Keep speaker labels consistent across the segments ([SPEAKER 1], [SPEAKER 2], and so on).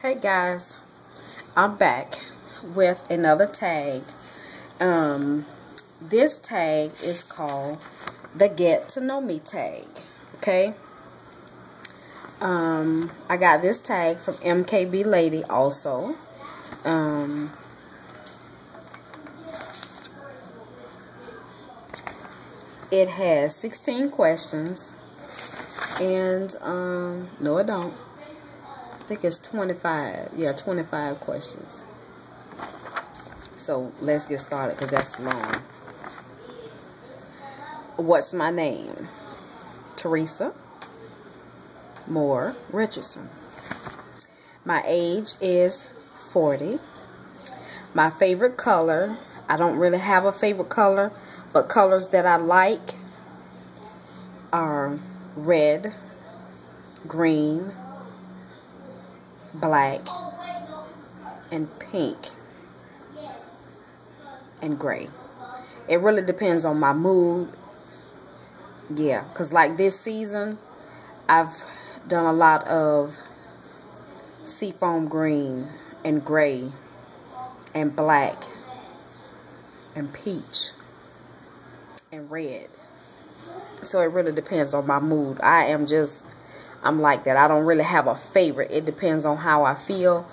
[SPEAKER 1] Hey guys, I'm back with another tag. This tag is called the Get to Know Me tag. Okay. I got this tag from MKB Lady also. It has 16 questions and no it don't. I think it's 25. Yeah, 25 questions. So let's get started because that's long. What's my name? Teresa Moore Richardson. My age is 40. My favorite color, I don't really have a favorite color, but colors that I like are red, green, black, and pink, and gray. It really depends on my mood. Yeah, because like this season, I've done a lot of seafoam green and gray and black and peach and red. So it really depends on my mood. I'm like that. I don't really have a favorite. It depends on how I feel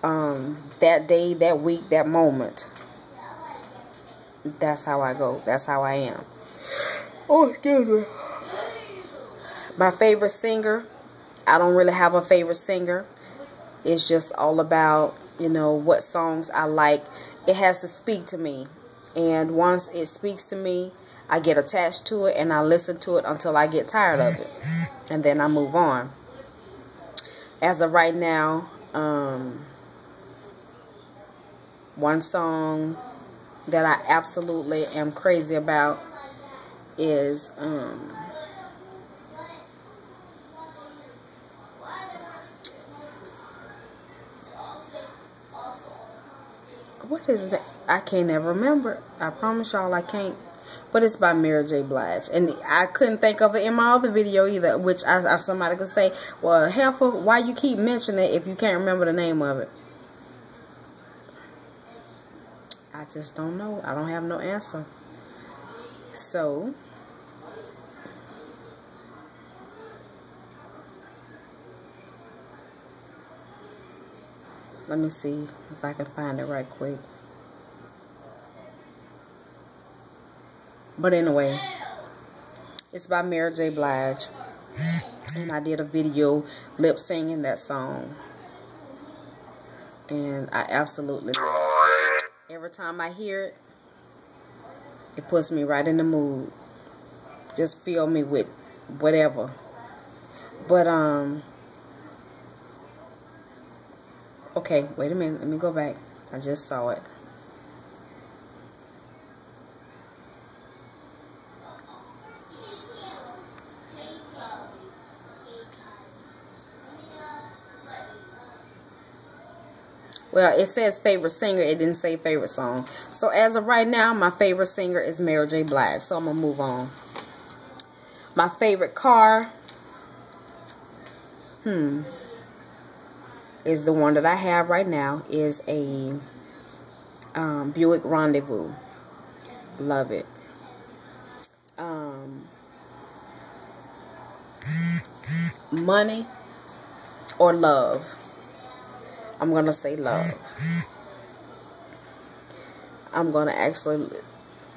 [SPEAKER 1] that day, that week, that moment. That's how I go. That's how I am. Oh, excuse me. My favorite singer, I don't really have a favorite singer. It's just all about, what songs I like. It has to speak to me. And once it speaks to me, I get attached to it and I listen to it until I get tired of it. And then I move on. As of right now, one song that I absolutely am crazy about is what is that? I can't ever remember. I promise y'all I can't. But it's by Mary J. Blige. And I couldn't think of it in my other video either, which somebody could say, well, Heifer, why you keep mentioning it if you can't remember the name of it? I just don't know. I don't have no answer. So, let me see if I can find it right quick. But anyway, it's by Mary J. Blige. And I did a video lip singing that song. And I absolutely love it. Every time I hear it, it puts me right in the mood. Just fill me with whatever. But, okay, wait a minute. Let me go back. I just saw it. Well, it says favorite singer. It didn't say favorite song. So as of right now, my favorite singer is Mary J. Blige. So I'm going to move on. My favorite car is the one that I have right now. Is a Buick Rendezvous. Love it. Money or love? I'm going to say love. I'm going to actually,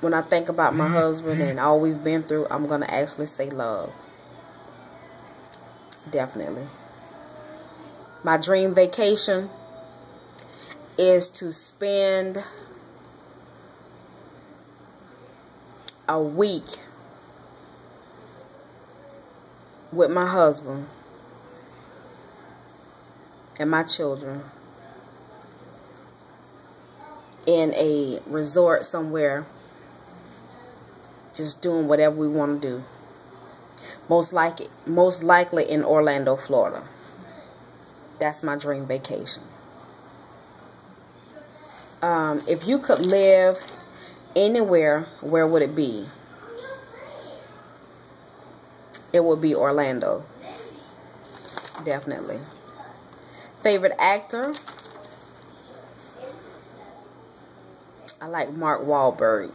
[SPEAKER 1] when I think about my husband and all we've been through, I'm going to actually say love. Definitely. My dream vacation is to spend a week with my husband and my children in a resort somewhere, just doing whatever we want to do. Most likely in Orlando, Florida. That's my dream vacation. If you could live anywhere, where would it be? It would be Orlando. Definitely. Favorite actor? I like Mark Wahlberg.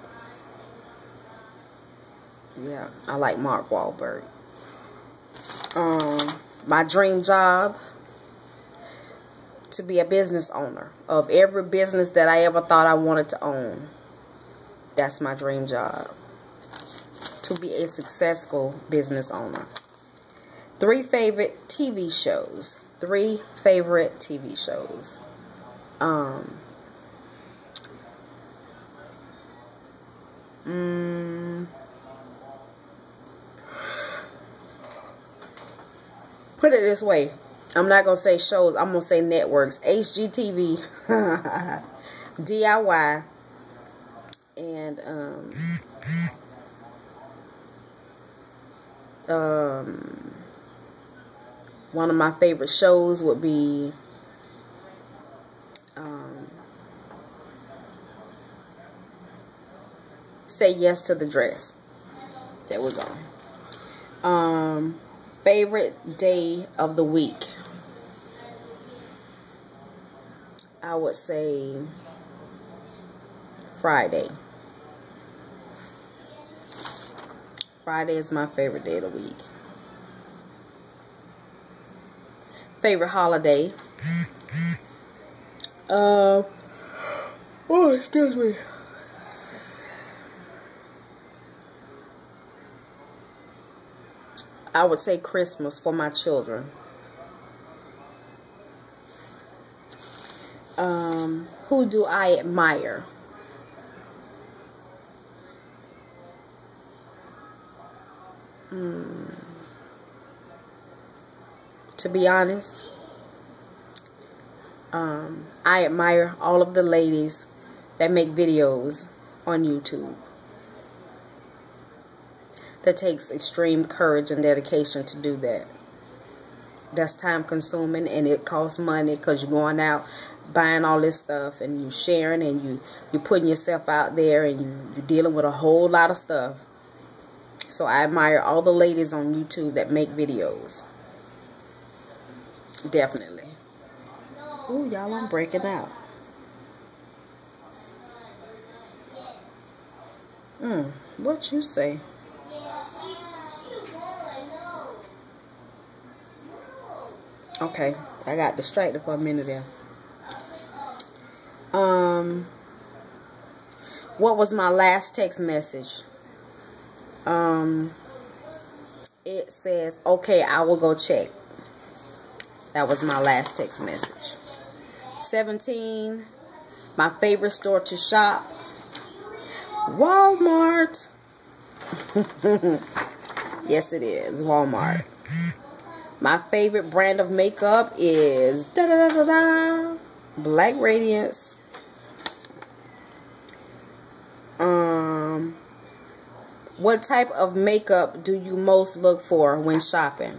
[SPEAKER 1] Yeah, I like Mark Wahlberg. My dream job? To be a business owner of every business that I ever thought I wanted to own. That's my dream job. To be a successful business owner. 3 favorite TV shows. 3 favorite TV shows. Put it this way. I'm not going to say shows. I'm going to say networks. HGTV. DIY. And one of my favorite shows would be Say Yes to the Dress. There we go. Favorite day of the week? I would say Friday. Friday is my favorite day of the week. Favorite holiday? Oh, excuse me. I would say Christmas for my children. Who do I admire? To be honest, I admire all of the ladies that make videos on YouTube. That takes extreme courage and dedication to do that. That's time consuming and it costs money because you're going out buying all this stuff and you sharing and you putting yourself out there and you're dealing with a whole lot of stuff. So I admire all the ladies on YouTube that make videos. Definitely. Ooh, y'all, I'm breaking out. What you say? Okay, I got distracted for a minute there. What was my last text message? It says, okay, I will go check. That was my last text message. 17, my favorite store to shop? Walmart. Yes, it is. Walmart. My favorite brand of makeup is Black Radiance. What type of makeup do you most look for when shopping?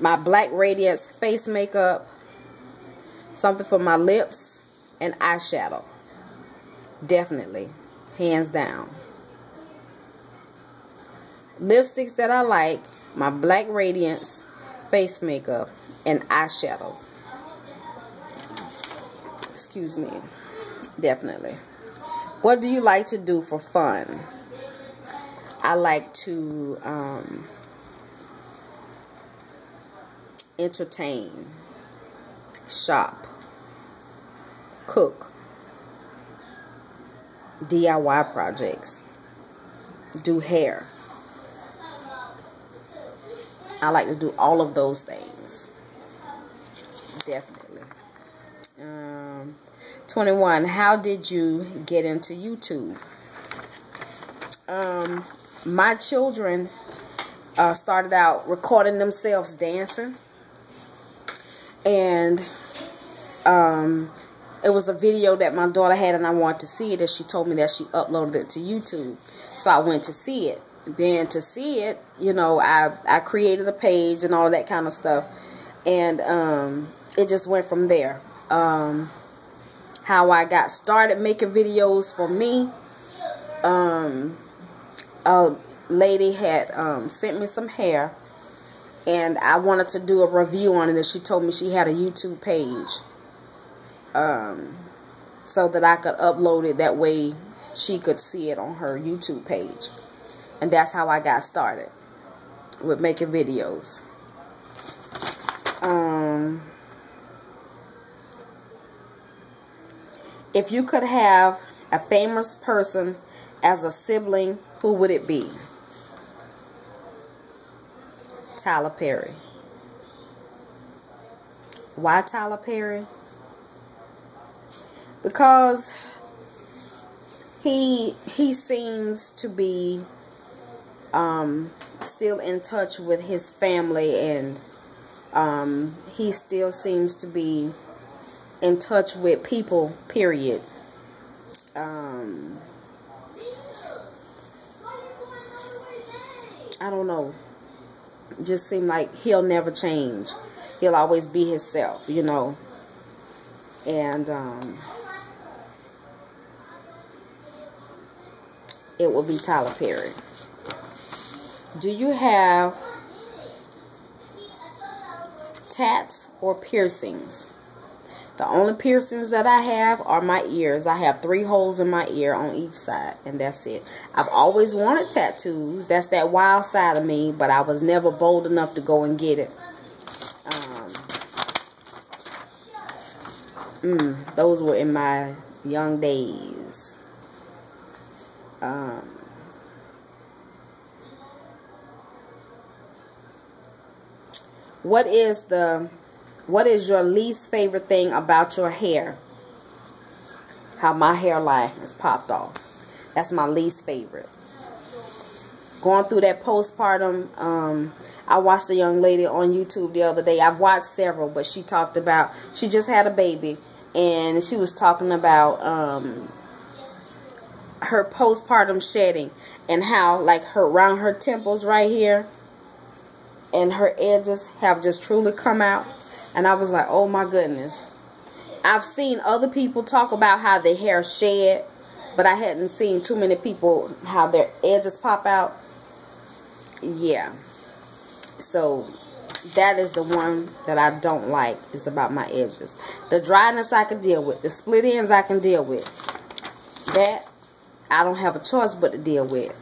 [SPEAKER 1] My Black Radiance face makeup, something for my lips, and eyeshadow. Definitely. Hands down. Lipsticks that I like, my Black Radiance, face makeup, and eyeshadows. Excuse me. Definitely. What do you like to do for fun? I like to entertain, shop, cook, DIY projects, do hair. I like to do all of those things. Definitely. 21. How did you get into YouTube? My children started out recording themselves dancing. And it was a video that my daughter had and I wanted to see it, and she told me that she uploaded it to YouTube. So I went to see it. Then to see it, you know, I created a page and all that kind of stuff. And it just went from there. How I got started making videos for me. lady had sent me some hair, and I wanted to do a review on it, and she told me she had a YouTube page, so that I could upload it. That way she could see it on her YouTube page. And that's how I got started with making videos. If you could have a famous person as a sibling, who would it be? Tyler Perry. Why Tyler Perry? Because he seems to be still in touch with his family, and he still seems to be in touch with people, period. I don't know. Just seem like he'll never change. He'll always be himself, you know. And it will be Tyler Perry. Do you have tats or piercings? The only piercings that I have are my ears. I have 3 holes in my ear on each side, and that's it. I've always wanted tattoos. That's that wild side of me, but I was never bold enough to go and get it. Those were in my young days. What is your least favorite thing about your hair? How my hairline is popped off. That's my least favorite. Going through that postpartum, I watched a young lady on YouTube the other day. I've watched several, but she talked about, she just had a baby, and she was talking about her postpartum shedding, and how like around her temples right here, and her edges have just truly come out. And I was like, oh my goodness. I've seen other people talk about how their hair shed, but I hadn't seen too many people how their edges pop out. Yeah. So that is the one that I don't like, is about my edges. The dryness I can deal with. The split ends I can deal with. That I don't have a choice but to deal with.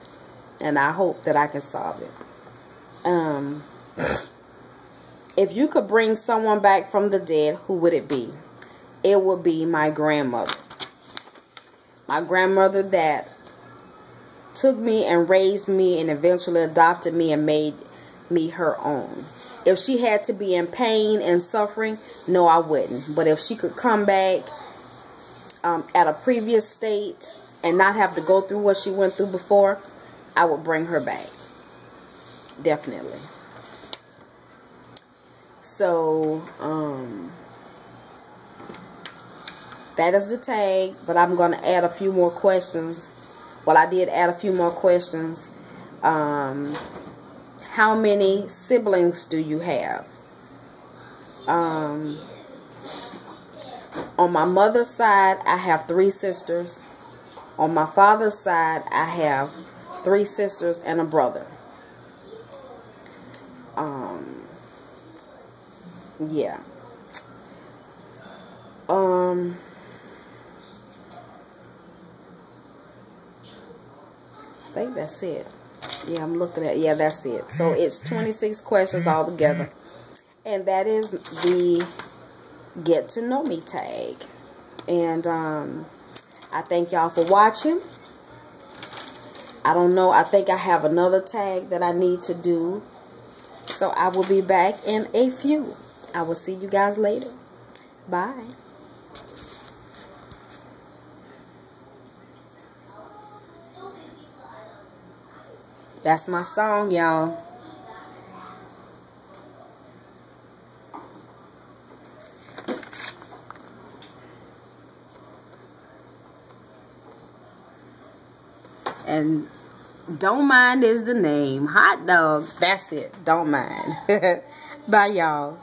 [SPEAKER 1] And I hope that I can solve it. If you could bring someone back from the dead, who would it be? It would be my grandmother. My grandmother that took me and raised me and eventually adopted me and made me her own. If she had to be in pain and suffering, no, I wouldn't. But if she could come back at a previous state and not have to go through what she went through before, I would bring her back. Definitely. So, that is the tag, but I'm going to add a few more questions. Well, I did add a few more questions. How many siblings do you have? On my mother's side, I have 3 sisters. On my father's side, I have 3 sisters and a brother. Yeah. I think that's it. Yeah, I'm looking at, yeah, that's it. So it's 26 questions altogether. And that is the Get to Know Me tag. And I thank y'all for watching. I don't know, I think I have another tag that I need to do. So I will be back in a few. I will see you guys later. Bye. That's my song, y'all. And Don't Mind is the name. Hot dog. That's it. Don't mind. Bye, y'all.